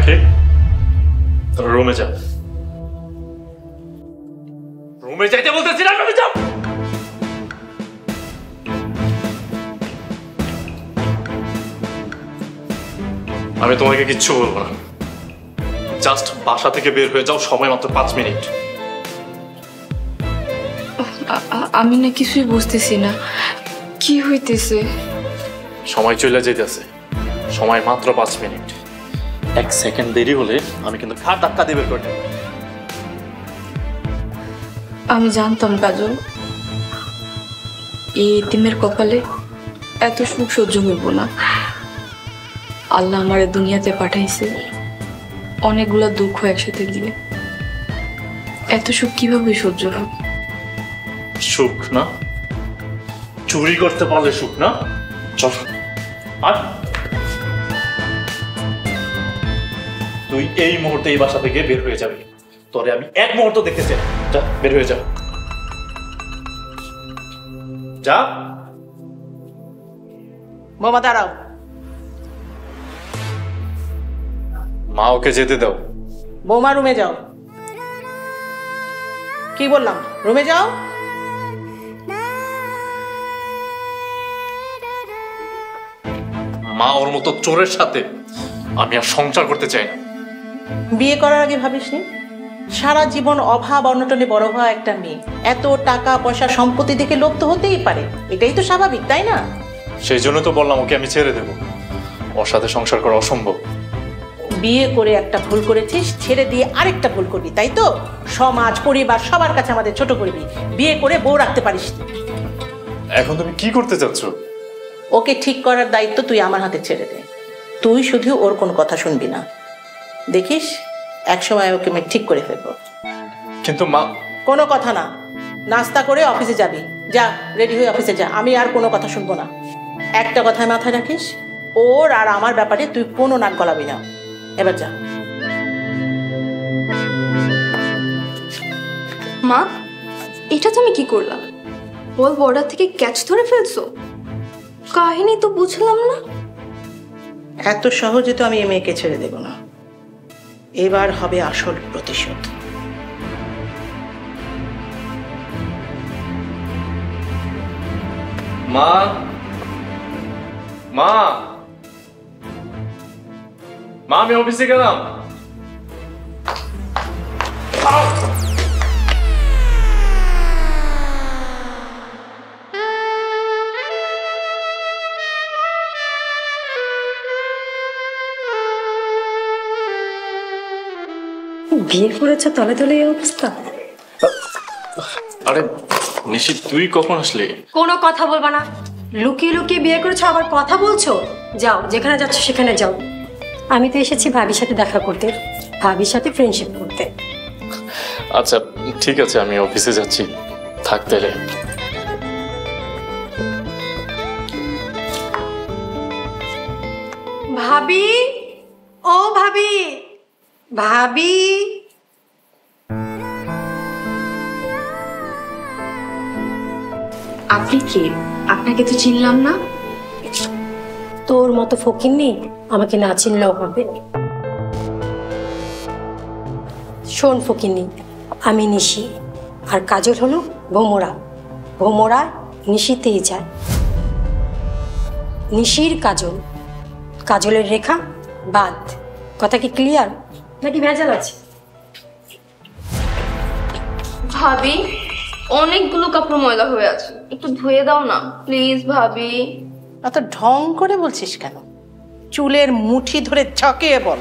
আখি তোর রুমে যা। রুমে যাইতে বলতেছি না, রুমে যাও। আমি তোমাকে কিচ্ছু বলবো না, জাস্ট বাসা থেকে বের হয়ে যাও, সময় মাত্র 5 মিনিট। আমি না কিছুই বুঝতেছি না কি হইতেছে। সময় চলে যেতেছে, সময় মাত্র 5 মিনিট। 1 সেকেন্ড দেরি হলে আমি কিন্তু ঘাট ধাক্কা দিয়ে বের করে দেব। আমি জানতাম কাজল এই এতিমের কপালে এত সুখ সহ্য হইব না। আল্লাহ আমারে দুনিয়াতে পাঠাইছে অনেকগুলা দুঃখ একসাথে দিয়ে, এত সুখ কিভাবে সহ্য হবে? সুখ না, চুরি করতে পারলে সুখ না। চল আর তুই এই মুহূর্তে এই বাসা থেকে বের হয়ে যাবি। তোরে আমি 1 মুহূর্ত দেখতে চাই, যা বের হয়ে যা। যা। মামা দাঁড়াও। মা ওকে যেতে দাও। বৌমা রুমে যাও। কি বললাম? রুমে যাও। মা ওর মতো চোরের সাথে আমি আর সংসার করতে চাই না। বিয়ে করার আগে ভাবিসনি সারা জীবন অভাব অনটনে বড় হওয়া একটা মেয়ে এত টাকা পয়সা সম্পত্তি দেখে লোভ তো হতেই পারে, এটাই তো স্বাভাবিক, তাই না? সেই জন্য তো বললাম ওকে আমি ছেড়ে দেব, ওর সাথে সংসার করা অসম্ভব। বিয়ে করে একটা ভুল করেছিস, ছেড়ে দিয়ে আরেকটা ভুল করবি, তাই তো? সমাজ পরিবার সবার কাছে আমাদের ছোট করবি, বিয়ে করে বউ রাখতে পারিস। এখন তুমি কি করতে চাচ্ছ? ওকে ঠিক করার দায়িত্ব তুই আমার হাতে ছেড়ে দে। তুই শুধু ওর কোনো কথা শুনবি না, দেখিস একসময় ওকে আমি ঠিক করে ফেলবো। কিন্তু মা। কোনো কথা না, নাস্তা করে অফিসে যাবি, যা রেডি হয়ে অফিসে যা। আমি আর কোনো কথা শুনবো না। একটা কথায় মাথায় রাখিস, ওর আর আমার ব্যাপারে তুই কোনো নাক গলাবি না। এবার যা। মা, এটা তুমি কি করলা? বল বর্ডার থেকে ক্যাচ ধরে ফেলছো? কাহিনী তো বুঝলাম না। এত সহজে তো আমি এই মেয়েকে ছেড়ে দেব না, এবার হবে আসল প্রতিশোধ। মা, মা, মা, আমি অফিসে গেলাম। বিয়ে করেছে তলে তলে এই অবস্থা? আরে নিশি, তুই কখন আসলি? কোনো কথা বলবা না। লুকিয়ে লুকিয়ে বিয়ে করেছো আবার কথা বলছো? যাও, যেখানে যাচ্ছ সেখানে যাও। আমি তো এসেছি ভাবির সাথে দেখা করতে, ভাবির সাথে ফ্রেন্ডশিপ করতে। আচ্ছা ঠিক আছে, আমি অফিসে যাচ্ছি, থাকতে রে। ভাবি, ও ভাবি, ভাবি। আপনি কে? আপনাকে তো চিনলাম না। তোর মতো ফকিন্নি আমাকে না চিনলেও হবে। শোন ফকিন্নি, আমি নিশি আর কাজল হলো ভোমরা। ভোমরা নিশিতেই যায়। নিশির কাজল, কাজলের রেখা বাদ। কথা কি ক্লিয়ার নাকি ভেজাল আছে? ভাবি, অনেকগুলো কাপড় ময়লা হয়ে আছে, একটু ধুয়ে দাও না প্লিজ ভাবি। এত ঢং করে বলছিস কেন? চুলের মুঠি ধরে ঝাঁকিয়ে বল।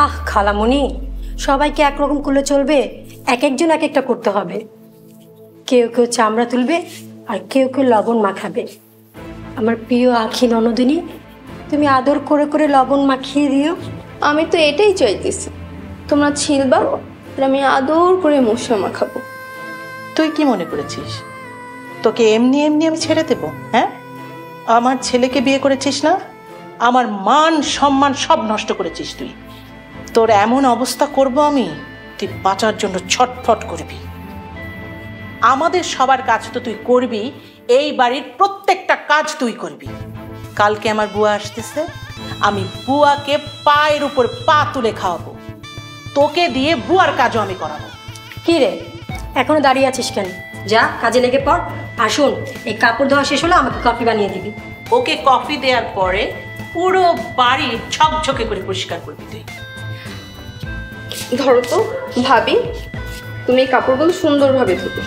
আহ খালামণি, সবাইকে একরকম করলে চলবে? এক একজন এক একটা করতে হবে। কেউ কেউ চামড়া তুলবে আর কেউ কেউ লবণ মাখাবে। আমার প্রিয় আখি ননদিনী, তুমি আদর করে করে লবণ মাখিয়ে দিও। আমি তো এটাই চাইতেছি, তোমরা ছিলবা আর আমি আদর করে মশলা মাখাবো। তুই কি মনে করেছিস তোকে এমনি এমনি আমি ছেড়ে দেব? হ্যাঁ, আমার ছেলেকে বিয়ে করেছিস না, আমার মান সম্মান সব নষ্ট করেছিস তুই। তোর এমন অবস্থা করব আমি, তুই বাঁচার জন্য ছটফট করবি। আমাদের সবার কাজ তো তুই করবি, এই বাড়ির প্রত্যেকটা কাজ তুই করবি। কালকে আমার বুয়া আসতেছে, আমি বুয়াকে পায়ের উপর পা তুলে খাওয়াবো, তোকে দিয়ে বুয়ার কাজও আমি করাবো। কি রে এখনো দাঁড়িয়ে আছিস কেন? যা কাজে লেগে পড়। আর শোন, এই কাপড় ধোয়া শেষ হলো আমাকে কফি বানিয়ে দিবি। ওকে কফি দেওয়ার পরে পুরো বাড়ি ঝকঝকে করে পরিষ্কার করবি তুই। ধরো তো ভাবি, তুমি এই কাপড়গুলো সুন্দরভাবে ধুবে।